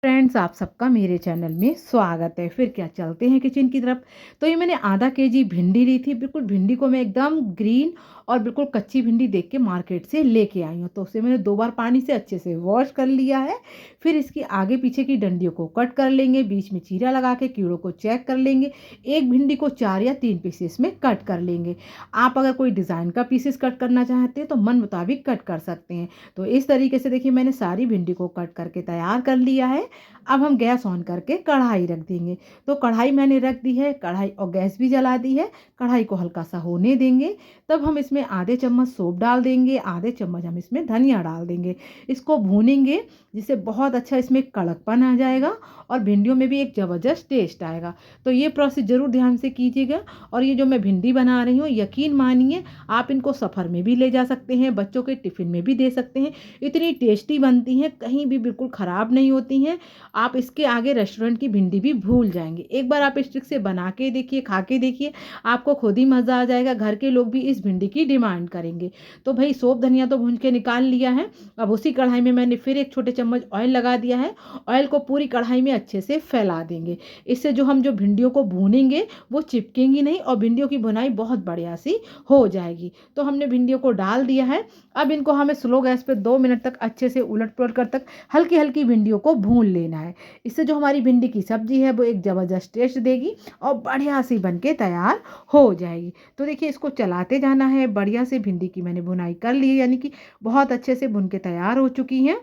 Friends, आप सबका मेरे चैनल में स्वागत है। फिर क्या, चलते हैं किचन की तरफ। तो ये मैंने आधा केजी भिंडी ली थी। बिल्कुल भिंडी को मैं एकदम ग्रीन और बिल्कुल कच्ची भिंडी देख के मार्केट से लेके आई हूँ। तो उसे मैंने 2 बार पानी से अच्छे से वॉश कर लिया है। फिर इसकी आगे पीछे की डंडियों को कट कर लेंगे, बीच में चीरा लगा के कीड़ों को चेक कर लेंगे। एक भिंडी को 4 या 3 पीसेस में कट कर लेंगे। आप अगर कोई डिज़ाइन का पीसेस कट करना चाहते हैं तो मन मुताबिक कट कर सकते हैं। तो इस तरीके से देखिए, मैंने सारी भिंडी को कट करके तैयार कर लिया है। अब हम गैस ऑन करके कढ़ाई रख देंगे। तो कढ़ाई मैंने रख दी है, कढ़ाई और गैस भी जला दी है। कढ़ाई को हल्का सा होने देंगे। तब हम इसमें आधे चम्मच सौंफ डाल देंगे, आधे चम्मच हम इसमें धनिया डाल देंगे। इसको भूनेंगे जिससे बहुत अच्छा इसमें कड़कपन आ जाएगा और भिंडियों में भी एक ज़बरदस्त टेस्ट आएगा। तो ये प्रोसेस ज़रूर ध्यान से कीजिएगा। और ये जो मैं भिंडी बना रही हूँ, यकीन मानिए आप इनको सफ़र में भी ले जा सकते हैं, बच्चों के टिफ़िन में भी दे सकते हैं। इतनी टेस्टी बनती हैं, कहीं भी बिल्कुल ख़राब नहीं होती हैं। आप इसके आगे रेस्टोरेंट की भिंडी भी भूल जाएंगे। एक बार आप इस ट्रिक से बना के देखिए, खा के देखिए, आपको खुद ही मज़ा आ जाएगा। घर के लोग भी इस भिंडी की डिमांड करेंगे। तो भाई सौंफ धनिया तो भून के निकाल लिया है। अब उसी कढ़ाई में मैंने फिर एक छोटे चम्मच ऑयल लगा दिया है। ऑयल को पूरी कढ़ाई में अच्छे से फैला देंगे। इससे जो भिंडियों को भूनेंगे वो चिपकेंगी नहीं और भिंडियों की भुनाई बहुत बढ़िया सी हो जाएगी। तो हमने भिंडियों को डाल दिया है। अब इनको हमें स्लो गैस पे 2 मिनट तक अच्छे से उलट पुलट कर तक हल्की हल्की भिंडियों को भून लेना है। इससे जो हमारी भिंडी की सब्जी है वो एक ज़बरदस्त टेस्ट देगी और बढ़िया सी बन के तैयार हो जाएगी। तो देखिए, इसको चलाते जाना है। बढ़िया से भिंडी की मैंने भुनाई कर ली है, यानी कि बहुत अच्छे से भुन के तैयार हो चुकी हैं।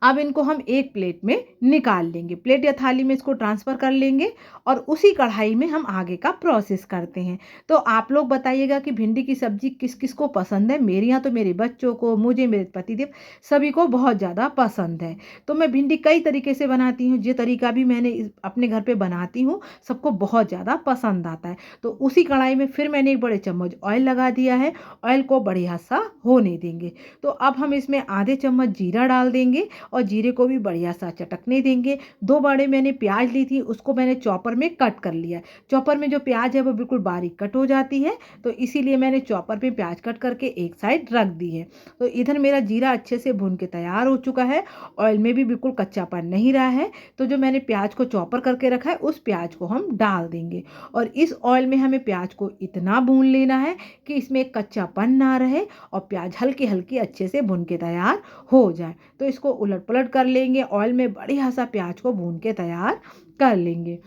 अब इनको हम एक प्लेट में निकाल लेंगे। प्लेट या थाली में इसको ट्रांसफ़र कर लेंगे और उसी कढ़ाई में हम आगे का प्रोसेस करते हैं। तो आप लोग बताइएगा कि भिंडी की सब्ज़ी किस किस को पसंद है। मेरे यहाँ तो मेरे बच्चों को, मुझे, मेरे पतिदेव सभी को बहुत ज़्यादा पसंद है। तो मैं भिंडी कई तरीके से बनाती हूँ। ये तरीका भी मैंने अपने घर पे बनाती हूँ, सबको बहुत ज़्यादा पसंद आता है। तो उसी कढ़ाई में फिर मैंने एक बड़े चम्मच ऑयल लगा दिया है। ऑयल को बढ़िया सा होने देंगे। तो अब हम इसमें आधे चम्मच जीरा डाल देंगे और जीरे को भी बढ़िया सा चटकने देंगे। 2 बड़े मैंने प्याज ली थी, उसको मैंने चॉपर में कट कर लिया है। चॉपर में जो प्याज है वो बिल्कुल बारीक कट हो जाती है, तो इसीलिए मैंने चॉपर पे प्याज कट करके एक साइड रख दी है। तो इधर मेरा जीरा अच्छे से भून के तैयार हो चुका है। ऑयल में भी बिल्कुल कच्चापन नहीं रहा है। तो जो मैंने प्याज को चॉपर करके रखा है उस प्याज को हम डाल देंगे और इस ऑयल में हमें प्याज को इतना भून लेना है कि इसमें कच्चापन ना रहे और प्याज हल्की हल्की अच्छे से भून के तैयार हो जाए। तो इसको उलट पलट कर लेंगे। ऑयल में बढ़िया सा प्याज को भून के तैयार कर लेंगे।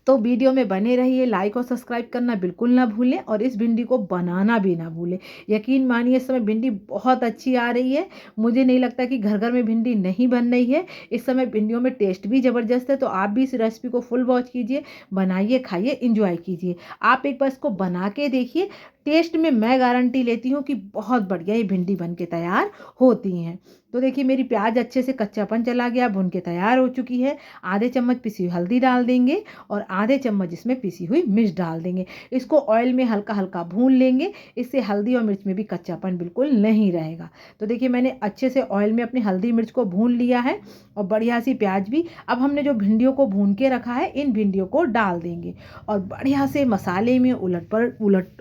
तो वीडियो में बने रहिए, लाइक और सब्सक्राइब करना बिल्कुल ना भूलें और इस भिंडी को बनाना भी ना भूलें। यकीन मानिए इस समय भिंडी बहुत अच्छी आ रही है। मुझे नहीं लगता कि घर घर में भिंडी नहीं बन रही है। इस समय भिंडियों में टेस्ट भी ज़बरदस्त है। तो आप भी इस रेसिपी को फुल वॉच कीजिए, बनाइए, खाइए, इंजॉय कीजिए। आप एक बार इसको बना के देखिए। टेस्ट में मैं गारंटी लेती हूँ कि बहुत बढ़िया ये भिंडी बन के तैयार होती हैं। तो देखिए, मेरी प्याज अच्छे से कच्चापन चला गया, भुन के तैयार हो चुकी है। आधे चम्मच पिसी हुई हल्दी डाल देंगे और आधे चम्मच इसमें पिसी हुई मिर्च डाल देंगे। इसको ऑयल में हल्का हल्का भून लेंगे। इससे हल्दी और मिर्च में भी कच्चापन बिल्कुल नहीं रहेगा। तो देखिए, मैंने अच्छे से ऑयल में अपनी हल्दी मिर्च को भून लिया है और बढ़िया सी प्याज भी। अब हमने जो भिंडियों को भून के रखा है इन भिंडियों को डाल देंगे और बढ़िया से मसाले में उलट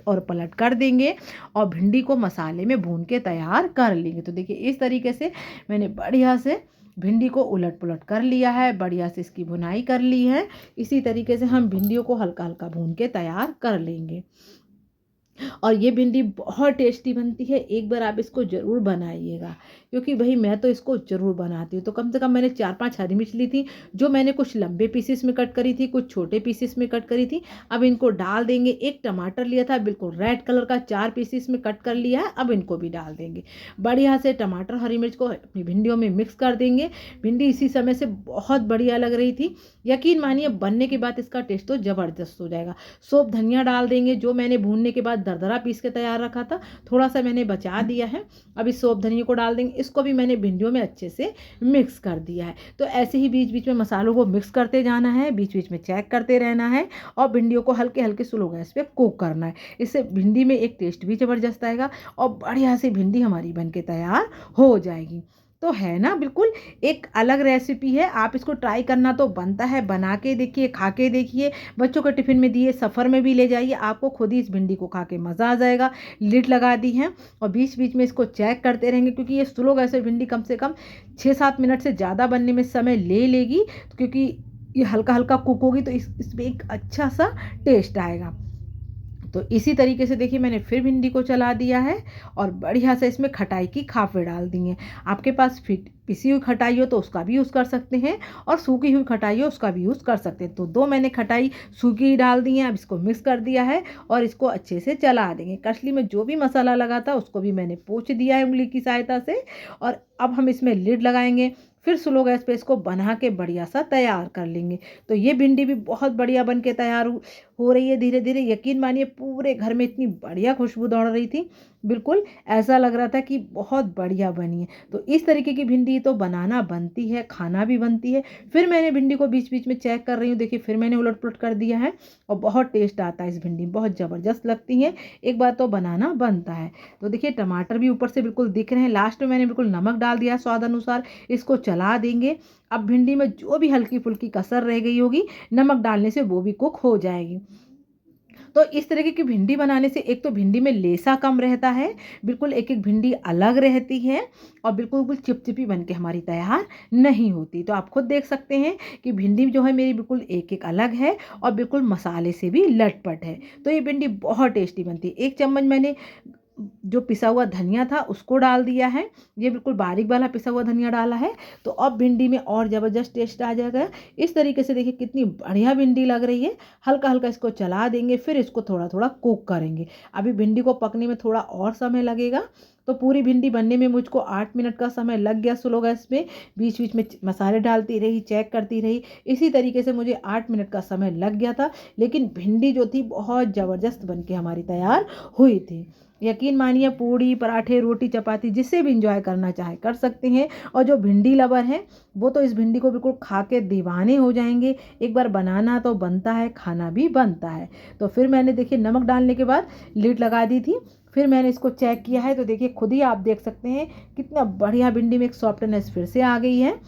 और पलट कर देंगे और भिंडी को मसाले में भून के तैयार कर लेंगे। तो देखिए, इस तरीके से मैंने बढ़िया से भिंडी को उलट पुलट कर लिया है, बढ़िया से इसकी भुनाई कर ली है। इसी तरीके से हम भिंडियों को हल्का हल्का भून के तैयार कर लेंगे और ये भिंडी बहुत टेस्टी बनती है। एक बार आप इसको ज़रूर बनाइएगा, क्योंकि भाई मैं तो इसको ज़रूर बनाती हूँ। तो कम से कम मैंने 4-5 हरी मिर्च ली थी, जो मैंने कुछ लंबे पीसेस में कट करी थी, कुछ छोटे पीसेस में कट करी थी। अब इनको डाल देंगे। एक टमाटर लिया था बिल्कुल रेड कलर का, 4 पीसेस में कट कर लिया है। अब इनको भी डाल देंगे। बढ़िया से टमाटर हरी मिर्च को अपनी भिंडियों में मिक्स कर देंगे। भिंडी इसी समय से बहुत बढ़िया लग रही थी। यकीन मानिए बनने के बाद इसका टेस्ट तो ज़बरदस्त हो जाएगा। सौंफ धनिया डाल देंगे, जो मैंने भूनने के बाद दरदरा पीस के तैयार रखा था, थोड़ा सा मैंने बचा दिया है। अब इस सौंफ धनिया को डाल देंगे। इसको भी मैंने भिंडियों में अच्छे से मिक्स कर दिया है। तो ऐसे ही बीच बीच में मसालों को मिक्स करते जाना है, बीच बीच में चेक करते रहना है और भिंडियों को हल्के हल्के स्लो गैस पे कुक करना है। इससे भिंडी में एक टेस्ट भी ज़बरदस्त आएगा और बढ़िया से भिंडी हमारी बन के तैयार हो जाएगी। तो है ना, बिल्कुल एक अलग रेसिपी है। आप इसको ट्राई करना तो बनता है, बना के देखिए, खा के देखिए, बच्चों को टिफ़िन में दिए, सफ़र में भी ले जाइए, आपको खुद ही इस भिंडी को खा के मज़ा आ जाएगा। लिड लगा दी है और बीच-बीच में इसको चेक करते रहेंगे, क्योंकि ये स्लो गैस पे भिंडी कम से कम 6-7 मिनट से ज़्यादा बनने में समय ले लेगी, क्योंकि ये हल्का-हल्का कुक होगी तो इसमें एक अच्छा-सा टेस्ट आएगा। तो इसी तरीके से देखिए मैंने फिर भिंडी को चला दिया है और बढ़िया से इसमें खटाई की खापे डाल दी हैं। आपके पास पिसी हुई खटाई हो तो उसका भी यूज़ कर सकते हैं, और सूखी हुई खटाई हो उसका भी यूज़ कर सकते हैं। तो 2 मैंने खटाई सूखी ही डाल दी हैं। अब इसको मिक्स कर दिया है और इसको अच्छे से चला देंगे। कड़छली में जो भी मसाला लगा था उसको भी मैंने पोंछ दिया है उँगली की सहायता से, और अब हम इसमें लिड लगाएँगे। फिर स्लो गैस पे इसको बना के बढ़िया सा तैयार कर लेंगे। तो ये भिंडी भी बहुत बढ़िया बन के तैयार हो रही है धीरे-धीरे। यकीन मानिए पूरे घर में इतनी बढ़िया खुशबू दौड़ रही थी, बिल्कुल ऐसा लग रहा था कि बहुत बढ़िया बनी है। तो इस तरीके की भिंडी तो बनाना बनती है, खाना भी बनती है। फिर मैंने भिंडी को बीच-बीच में चेक कर रही हूँ, देखिए फिर मैंने उलट-पुलट कर दिया है और बहुत टेस्ट आता है इस भिंडी में, बहुत ज़बरदस्त लगती है। एक बार तो बनाना बनता है। तो देखिए टमाटर भी ऊपर से बिल्कुल दिख रहे हैं। लास्ट में मैंने बिल्कुल नमक डाल दिया है स्वाद अनुसार। इसको चला देंगे। अब भिंडी में जो भी हल्की-फुल्की कसर रह गई होगी, नमक डालने से वो भी कुक हो जाएगी। तो इस तरीके की भिंडी बनाने से एक तो भिंडी में लेसा कम रहता है, बिल्कुल एक-एक भिंडी अलग रहती है और बिल्कुल चिपचिपी बन के हमारी तैयार नहीं होती। तो आप खुद देख सकते हैं कि भिंडी जो है मेरी बिल्कुल एक-एक अलग है और बिल्कुल मसाले से भी लटपट है। तो ये भिंडी बहुत टेस्टी बनती है। 1 चम्मच मैंने जो पिसा हुआ धनिया था उसको डाल दिया है। ये बिल्कुल बारीक वाला पिसा हुआ धनिया डाला है। तो अब भिंडी में और ज़बरदस्त टेस्ट आ जाएगा। इस तरीके से देखिए कितनी बढ़िया भिंडी लग रही है। हल्का-हल्का इसको चला देंगे, फिर इसको थोड़ा-थोड़ा कुक करेंगे। अभी भिंडी को पकने में थोड़ा और समय लगेगा। तो पूरी भिंडी बनने में मुझको 8 मिनट का समय लग गया स्लो गैस पे। बीच-बीच में मसाले डालती रही, चेक करती रही। इसी तरीके से मुझे 8 मिनट का समय लग गया था। लेकिन भिंडी जो थी बहुत ज़बरदस्त बन के हमारी तैयार हुई थी। यकीन मानिए पूड़ी, पराठे, रोटी, चपाती जिससे भी एंजॉय करना चाहे कर सकते हैं। और जो भिंडी लवर हैं वो तो इस भिंडी को बिल्कुल खा के दीवाने हो जाएंगे। एक बार बनाना तो बनता है, खाना भी बनता है। तो फिर मैंने देखिए नमक डालने के बाद लिड लगा दी थी। फिर मैंने इसको चेक किया है तो देखिए खुद ही आप देख सकते हैं कितना बढ़िया भिंडी में एक सॉफ्टनेस फिर से आ गई है।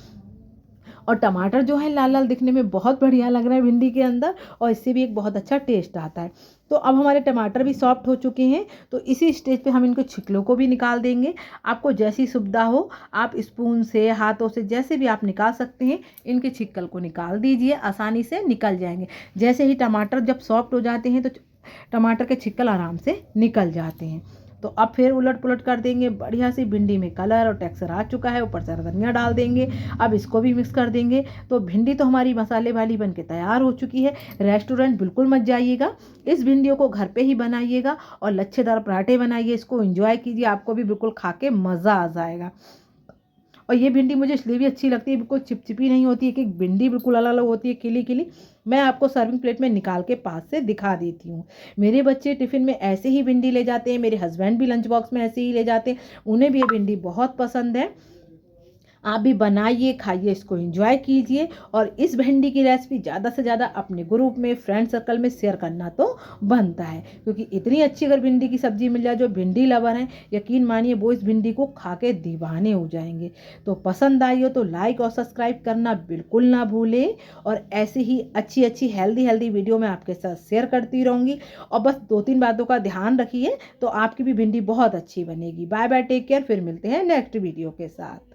और टमाटर जो है लाल-लाल दिखने में बहुत बढ़िया लग रहा है भिंडी के अंदर, और इससे भी एक बहुत अच्छा टेस्ट आता है। तो अब हमारे टमाटर भी सॉफ्ट हो चुके हैं। तो इसी स्टेज पे हम इनको छिकलों को भी निकाल देंगे। आपको जैसी सुविधा हो आप स्पून से, हाथों से, जैसे भी आप निकाल सकते हैं। इनके छिक्कल को निकाल दीजिए, आसानी से निकल जाएंगे। जैसे ही टमाटर जब सॉफ्ट हो जाते हैं तो टमाटर के छिक्कल आराम से निकल जाते हैं। तो अब फिर उलट-पुलट कर देंगे। बढ़िया सी भिंडी में कलर और टेक्सचर आ चुका है। ऊपर से धनिया डाल देंगे। अब इसको भी मिक्स कर देंगे। तो भिंडी तो हमारी मसाले वाली बन के तैयार हो चुकी है। रेस्टोरेंट बिल्कुल मत जाइएगा, इस भिंडियों को घर पे ही बनाइएगा और लच्छेदार पराठे बनाइए, इसको एंजॉय कीजिए, आपको भी बिल्कुल खा के मज़ा आ जाएगा। और ये भिंडी मुझे इसलिए भी अच्छी लगती है, बिल्कुल चिपचिपी नहीं होती है, कि भिंडी बिल्कुल अलग-अलग होती है, खिली-खिली। मैं आपको सर्विंग प्लेट में निकाल के पास से दिखा देती हूँ। मेरे बच्चे टिफ़िन में ऐसे ही भिंडी ले जाते हैं, मेरे हस्बैंड भी लंच बॉक्स में ऐसे ही ले जाते हैं, उन्हें भी ये भिंडी बहुत पसंद है। आप भी बनाइए, खाइए, इसको एंजॉय कीजिए और इस भिंडी की रेसिपी ज़्यादा से ज़्यादा अपने ग्रुप में, फ्रेंड सर्कल में शेयर करना तो बनता है, क्योंकि इतनी अच्छी अगर भिंडी की सब्ज़ी मिल जाए, जो भिंडी लवर हैं यकीन मानिए वो इस भिंडी को खा के दीवाने हो जाएंगे। तो पसंद आई हो तो लाइक और सब्सक्राइब करना बिल्कुल ना भूलें, और ऐसी ही अच्छी अच्छी हेल्दी वीडियो मैं आपके साथ शेयर करती रहूँगी। और बस 2-3 बातों का ध्यान रखिए तो आपकी भी भिंडी बहुत अच्छी बनेगी। बाय बाय, टेक केयर, फिर मिलते हैं नेक्स्ट वीडियो के साथ।